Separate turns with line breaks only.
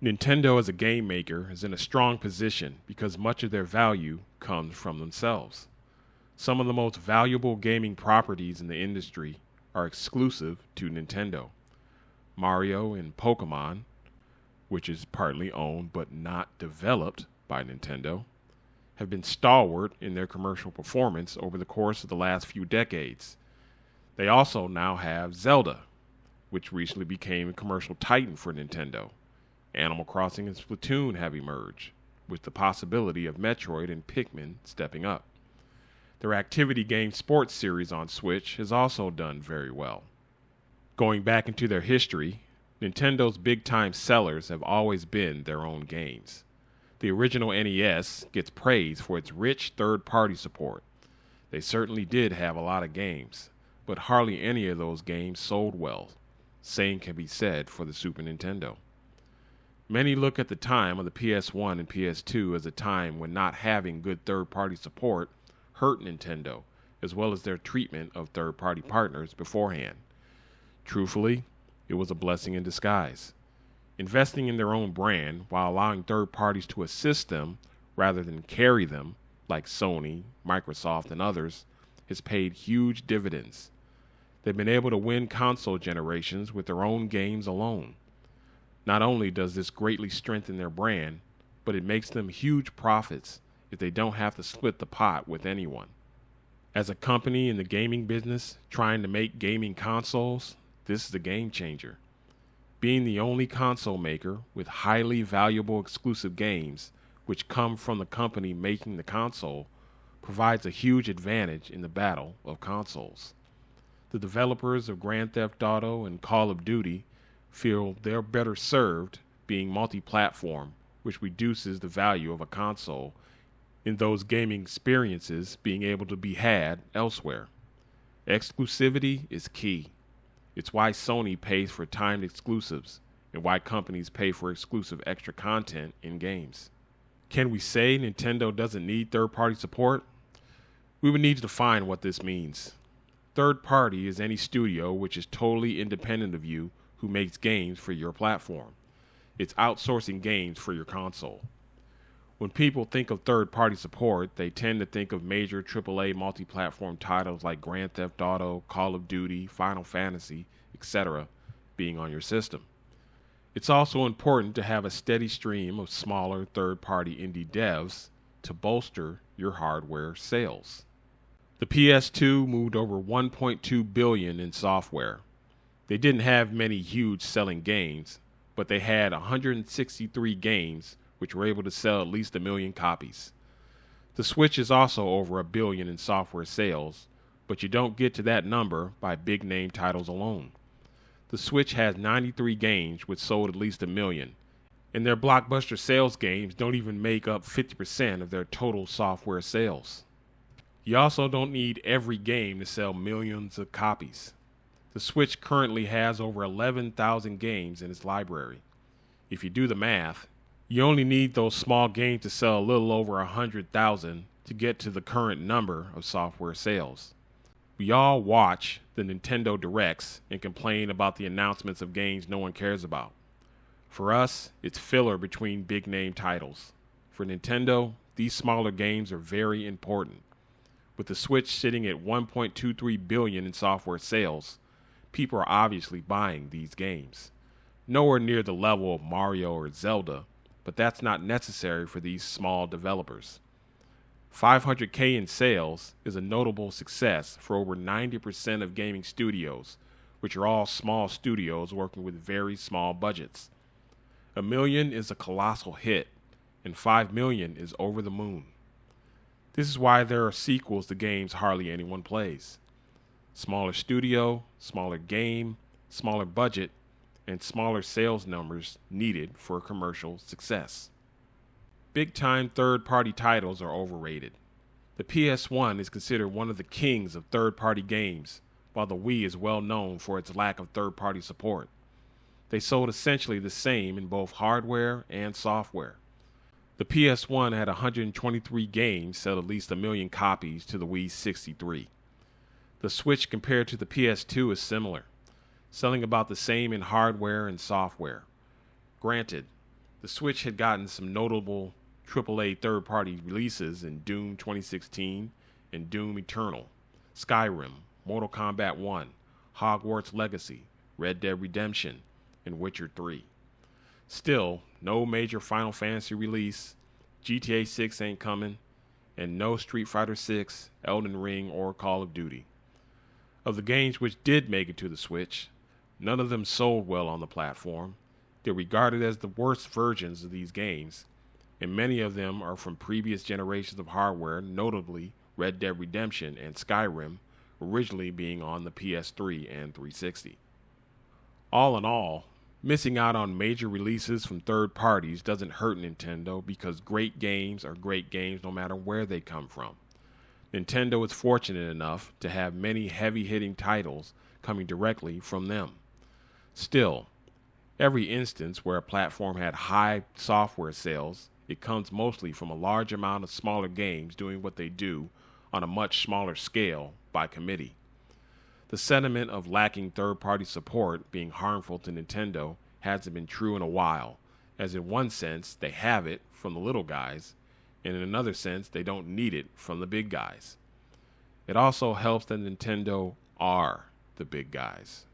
Nintendo as a game maker is in a strong position because much of their value comes from themselves. Some of the most valuable gaming properties in the industry are exclusive to Nintendo. Mario and Pokemon, which is partly owned but not developed by Nintendo, have been stalwart in their commercial performance over the course of the last few decades. They also now have Zelda, which recently became a commercial titan for Nintendo. Animal Crossing and Splatoon have emerged, with the possibility of Metroid and Pikmin stepping up. Their activity game sports series on Switch has also done very well. Going back into their history, Nintendo's big-time sellers have always been their own games. The original NES gets praise for its rich third-party support. They certainly did have a lot of games, but hardly any of those games sold well. Same can be said for the Super Nintendo. Many look at the time of the PS1 and PS2 as a time when not having good third-party support hurt Nintendo, as well as their treatment of third-party partners beforehand. Truthfully, it was a blessing in disguise. Investing in their own brand while allowing third parties to assist them rather than carry them, like Sony, Microsoft, and others, has paid huge dividends. They've been able to win console generations with their own games alone. Not only does this greatly strengthen their brand, but it makes them huge profits if they don't have to split the pot with anyone. As a company in the gaming business trying to make gaming consoles, this is a game changer. Being the only console maker with highly valuable exclusive games, which come from the company making the console, provides a huge advantage in the battle of consoles. The developers of Grand Theft Auto and Call of Duty feel they're better served being multi-platform, which reduces the value of a console in those gaming experiences being able to be had elsewhere. Exclusivity is key. It's why Sony pays for timed exclusives and why companies pay for exclusive extra content in games. Can we say Nintendo doesn't need third-party support? We would need to define what this means. Third party is any studio which is totally independent of you who makes games for your platform. It's outsourcing games for your console. When people think of third-party support, they tend to think of major AAA multi-platform titles like Grand Theft Auto, Call of Duty, Final Fantasy, etc. being on your system. It's also important to have a steady stream of smaller third-party indie devs to bolster your hardware sales. The PS2 moved over $1.2 billion in software. They didn't have many huge selling games, but they had 163 games which were able to sell at least 1 million copies. The Switch is also over $1 billion in software sales, but you don't get to that number by big name titles alone. The Switch has 93 games which sold at least 1 million, and their blockbuster sales games don't even make up 50% of their total software sales. You also don't need every game to sell millions of copies. The Switch currently has over 11,000 games in its library. If you do the math, you only need those small games to sell a little over 100,000 to get to the current number of software sales. We all watch the Nintendo Directs and complain about the announcements of games no one cares about. For us, it's filler between big name titles. For Nintendo, these smaller games are very important. With the Switch sitting at $1.23 billion in software sales, people are obviously buying these games. Nowhere near the level of Mario or Zelda, but that's not necessary for these small developers. 500K in sales is a notable success for over 90% of gaming studios, which are all small studios working with very small budgets. 1 million is a colossal hit, and 5 million is over the moon. This is why there are sequels to games hardly anyone plays. Smaller studio, smaller game, smaller budget, and smaller sales numbers needed for commercial success. Big-time third-party titles are overrated. The PS1 is considered one of the kings of third-party games, while the Wii is well known for its lack of third-party support. They sold essentially the same in both hardware and software. The PS1 had 123 games sell at least 1 million copies to the Wii's 63. The Switch compared to the PS2 is similar, selling about the same in hardware and software. Granted, The Switch had gotten some notable AAA third-party releases in Doom 2016 and Doom Eternal, Skyrim, Mortal Kombat 1, Hogwarts Legacy, Red Dead Redemption, and Witcher 3. Still, no major Final Fantasy release, GTA 6 ain't coming, and no Street Fighter 6, Elden Ring, or Call of Duty. Of the games which did make it to the Switch, none of them sold well on the platform. They're regarded as the worst versions of these games, and many of them are from previous generations of hardware, notably Red Dead Redemption and Skyrim, originally being on the PS3 and 360. All in all, missing out on major releases from third parties doesn't hurt Nintendo because great games are great games no matter where they come from. Nintendo is fortunate enough to have many heavy-hitting titles coming directly from them. Still, every instance where a platform had high software sales, it comes mostly from a large amount of smaller games doing what they do on a much smaller scale by committee. The sentiment of lacking third-party support being harmful to Nintendo hasn't been true in a while, as in one sense they have it from the little guys, and in another sense they don't need it from the big guys. It also helps that Nintendo are the big guys.